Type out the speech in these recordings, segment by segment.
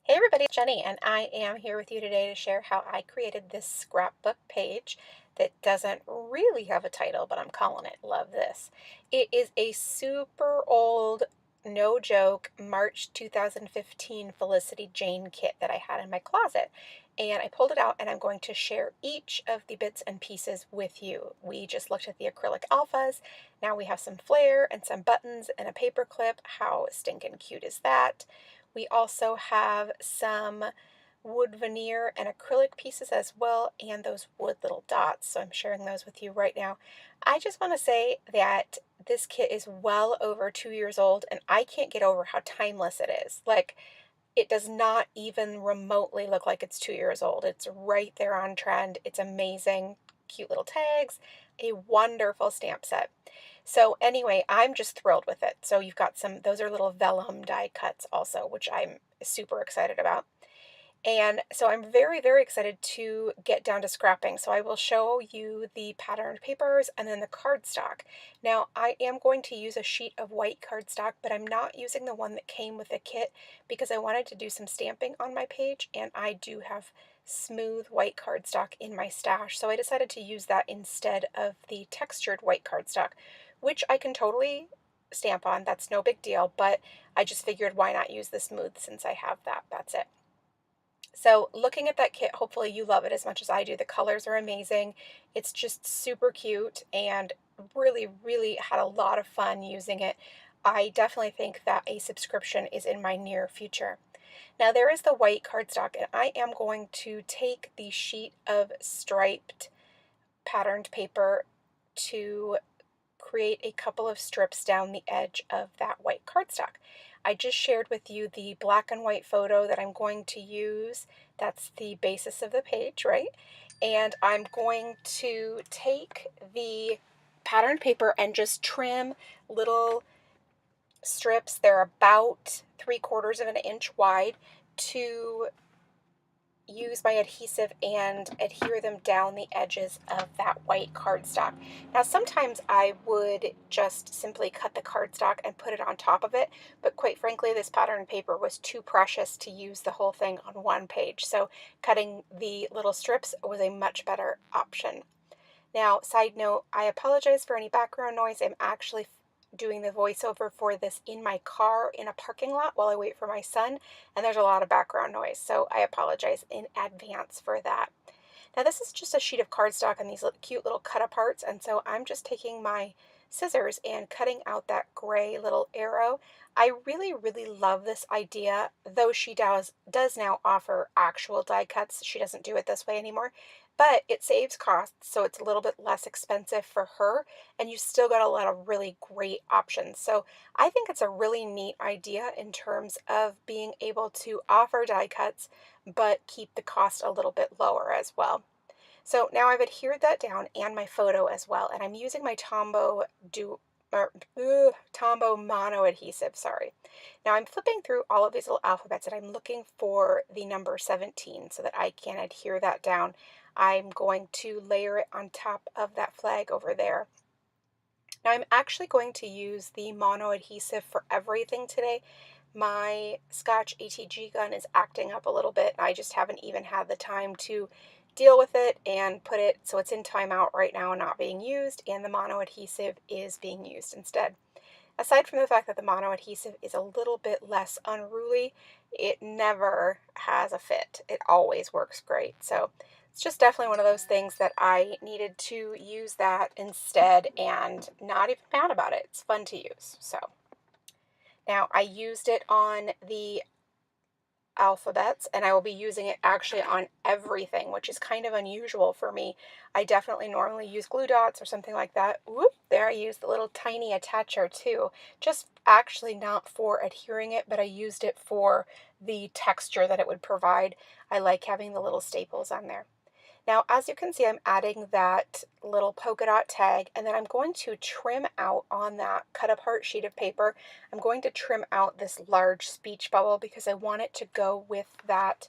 Hey everybody, it's Jenny, and I am here with you today to share how I created this scrapbook page that doesn't really have a title, but I'm calling it Love This. It is a super old, no joke, March 2015 Felicity Jane kit that I had in my closet. And I pulled it out and I'm going to share each of the bits and pieces with you. We just looked at the acrylic alphas. Now we have some flair and some buttons and a paper clip. How stinking cute is that? We also have some wood veneer and acrylic pieces as well, and those wood little dots, so I'm sharing those with you right now. I just want to say that this kit is well over 2 years old, and I can't get over how timeless it is. Like, it does not even remotely look like it's 2 years old. It's right there on trend. It's amazing. Cute little tags, a wonderful stamp set. So anyway, I'm just thrilled with it. So you've got those are little vellum die cuts also, which I'm super excited about. And so I'm very, very excited to get down to scrapping. So I will show you the patterned papers and then the cardstock. Now I am going to use a sheet of white cardstock, but I'm not using the one that came with the kit because I wanted to do some stamping on my page, and I do have smooth white cardstock in my stash. So I decided to use that instead of the textured white cardstock, which I can totally stamp on. That's no big deal, but I just figured why not use the smooth since I have that. That's it. So looking at that kit, hopefully you love it as much as I do. The colors are amazing. It's just super cute and really, really had a lot of fun using it. I definitely think that a subscription is in my near future. Now there is the white cardstock, and I am going to take the sheet of striped patterned paper to create a couple of strips down the edge of that white cardstock. I just shared with you the black and white photo that I'm going to use. That's the basis of the page, right? And I'm going to take the patterned paper and just trim little strips. They're about 3/4 of an inch wide to use my adhesive and adhere them down the edges of that white cardstock. Now sometimes I would just simply cut the cardstock and put it on top of it, but quite frankly this pattern paper was too precious to use the whole thing on one page, so cutting the little strips was a much better option. Now, side note, I apologize for any background noise. I'm actually doing the voiceover for this in my car in a parking lot while I wait for my son, and there's a lot of background noise, so I apologize in advance for that. Now, this is just a sheet of cardstock and these cute little cut aparts, and so I'm just taking my scissors and cutting out that gray little arrow. I really, really love this idea, though she does now offer actual die cuts. She doesn't do it this way anymore, but it saves costs, so it's a little bit less expensive for her, and you still got a lot of really great options. So I think it's a really neat idea in terms of being able to offer die cuts, but keep the cost a little bit lower as well. So now I've adhered that down and my photo as well, and I'm using my Tombow mono adhesive, sorry. Now I'm flipping through all of these little alphabets and I'm looking for the number 17 so that I can adhere that down. I'm going to layer it on top of that flag over there. Now I'm actually going to use the mono adhesive for everything today. My Scotch ATG gun is acting up a little bit. I just haven't even had the time to deal with it and put it so it's in timeout right now, not being used, and the mono adhesive is being used instead. Aside from the fact that the mono adhesive is a little bit less unruly, it never has a fit. It always works great. So it's just definitely one of those things that I needed to use that instead and not even mad about it. It's fun to use. So now I used it on the alphabets, and I will be using it actually on everything, which is kind of unusual for me. I definitely normally use glue dots or something like that. Whoop, there I used the little tiny attacher too. Just actually not for adhering it, but I used it for the texture that it would provide. I like having the little staples on there. Now, as you can see, I'm adding that little polka dot tag, and then I'm going to trim out on that cut apart sheet of paper. I'm going to trim out this large speech bubble because I want it to go with that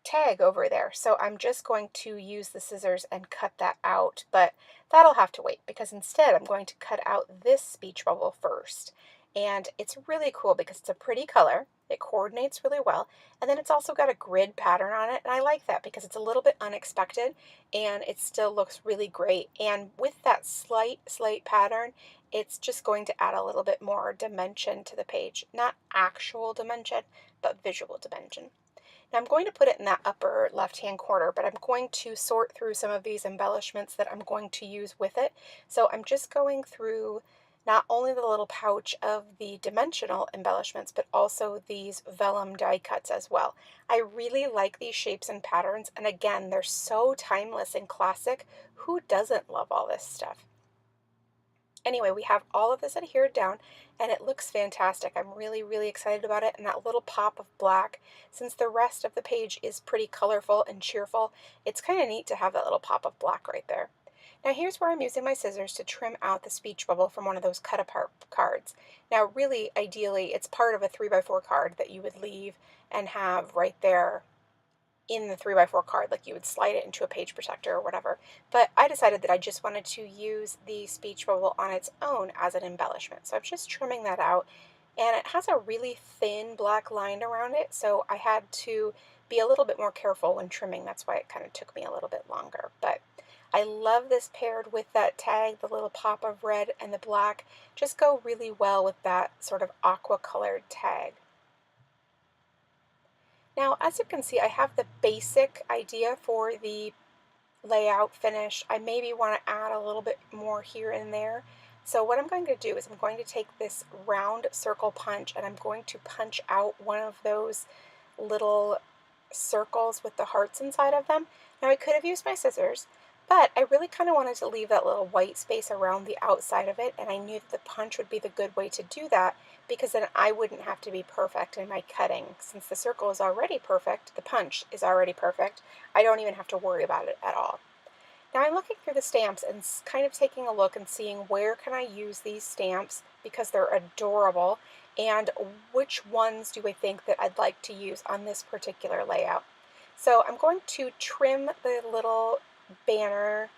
tag over there. So I'm just going to use the scissors and cut that out, but that'll have to wait because instead I'm going to cut out this speech bubble first. And it's really cool because it's a pretty color. It coordinates really well. And then it's also got a grid pattern on it. And I like that because it's a little bit unexpected and it still looks really great. And with that slight pattern, it's just going to add a little bit more dimension to the page. Not actual dimension, but visual dimension. Now I'm going to put it in that upper left-hand corner, but I'm going to sort through some of these embellishments that I'm going to use with it. So I'm just going through not only the little pouch of the dimensional embellishments, but also these vellum die cuts as well. I really like these shapes and patterns, and again, they're so timeless and classic. Who doesn't love all this stuff? Anyway, we have all of this adhered down and it looks fantastic. I'm really excited about it, and that little pop of black, since the rest of the page is pretty colorful and cheerful, it's kind of neat to have that little pop of black right there. Now here's where I'm using my scissors to trim out the speech bubble from one of those cut apart cards. Now really, ideally, it's part of a 3x4 card that you would leave and have right there in the 3x4 card, like you would slide it into a page protector or whatever. But I decided that I just wanted to use the speech bubble on its own as an embellishment. So I'm just trimming that out, and it has a really thin black line around it, so I had to be a little bit more careful when trimming. That's why it kind of took me a little bit longer. But I love this paired with that tag. The little pop of red and the black just go really well with that sort of aqua colored tag. Now, as you can see, I have the basic idea for the layout finish. I maybe want to add a little bit more here and there. So what I'm going to do is I'm going to take this round circle punch and I'm going to punch out one of those little circles with the hearts inside of them. Now I could have used my scissors, but I really kind of wanted to leave that little white space around the outside of it, and I knew that the punch would be the good way to do that because then I wouldn't have to be perfect in my cutting. Since the circle is already perfect, the punch is already perfect, I don't even have to worry about it at all. Now I'm looking through the stamps and kind of taking a look and seeing where can I use these stamps because they're adorable, and which ones do I think that I'd like to use on this particular layout. So I'm going to trim the little banner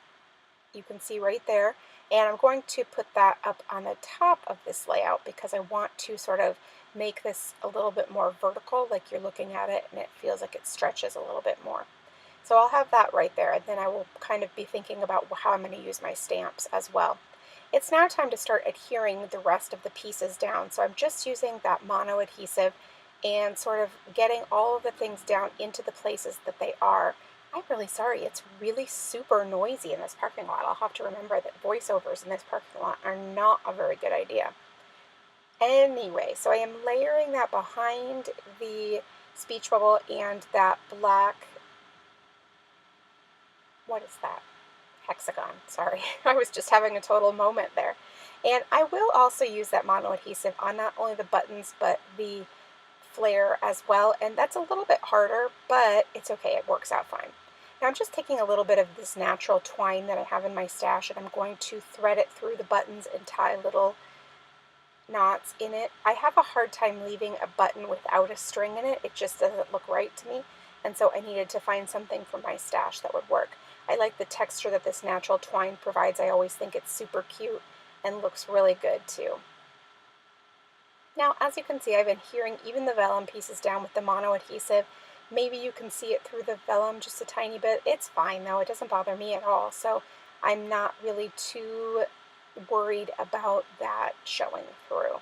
you can see right there, and I'm going to put that up on the top of this layout because I want to sort of make this a little bit more vertical, like you're looking at it and it feels like it stretches a little bit more. So I'll have that right there, and then I will kind of be thinking about how I'm going to use my stamps as well. It's now time to start adhering the rest of the pieces down. So I'm just using that mono adhesive and sort of getting all of the things down into the places that they are. I'm really sorry, it's really super noisy in this parking lot. I'll have to remember that voiceovers in this parking lot are not a very good idea. Anyway, so I am layering that behind the speech bubble and that black, what is that? Hexagon, sorry. I was just having a total moment there. And I will also use that mono adhesive on not only the buttons, but the flare as well, and that's a little bit harder, but it's okay, it works out fine. Now I'm just taking a little bit of this natural twine that I have in my stash, and I'm going to thread it through the buttons and tie little knots in it. I have a hard time leaving a button without a string in it. It just doesn't look right to me, and so I needed to find something from my stash that would work. I like the texture that this natural twine provides. I always think it's super cute and looks really good too. Now, as you can see, I've been adhering even the vellum pieces down with the mono adhesive. Maybe you can see it through the vellum just a tiny bit. It's fine though, it doesn't bother me at all, so I'm not really too worried about that showing through.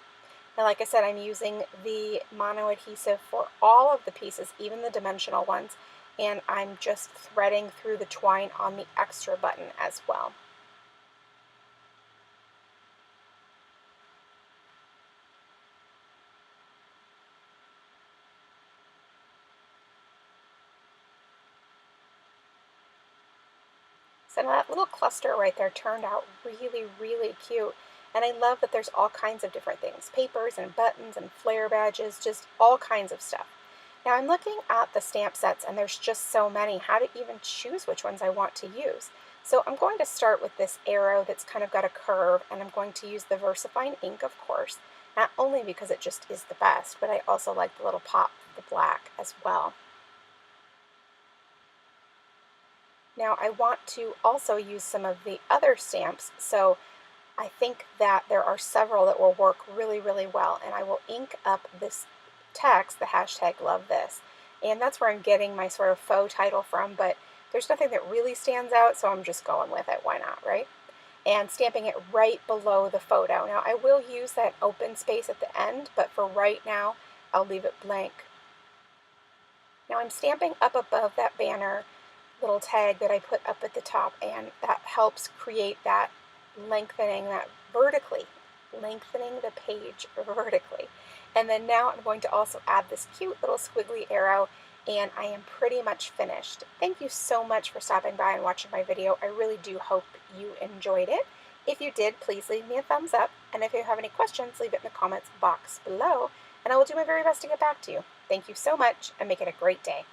Now, like I said, I'm using the mono adhesive for all of the pieces, even the dimensional ones, and I'm just threading through the twine on the extra button as well. So that little cluster right there turned out really cute. And I love that there's all kinds of different things, papers and buttons and flare badges, just all kinds of stuff. Now I'm looking at the stamp sets and there's just so many, how to even choose which ones I want to use. So I'm going to start with this arrow that's kind of got a curve, and I'm going to use the Versafine ink, of course, not only because it just is the best, but I also like the little pop of the black as well. Now I want to also use some of the other stamps, so I think that there are several that will work really, really well, and I will ink up this text, the hashtag love this. And that's where I'm getting my sort of faux title from, but there's nothing that really stands out, so I'm just going with it. Why not, right? And stamping it right below the photo. Now, I will use that open space at the end, but for right now, I'll leave it blank. Now I'm stamping up above that banner little tag that I put up at the top, and that helps create that lengthening, that vertically, lengthening the page vertically. And then now I'm going to also add this cute little squiggly arrow, and I am pretty much finished. Thank you so much for stopping by and watching my video. I really do hope you enjoyed it. If you did, please leave me a thumbs up, and if you have any questions, leave it in the comments box below, and I will do my very best to get back to you. Thank you so much, and make it a great day.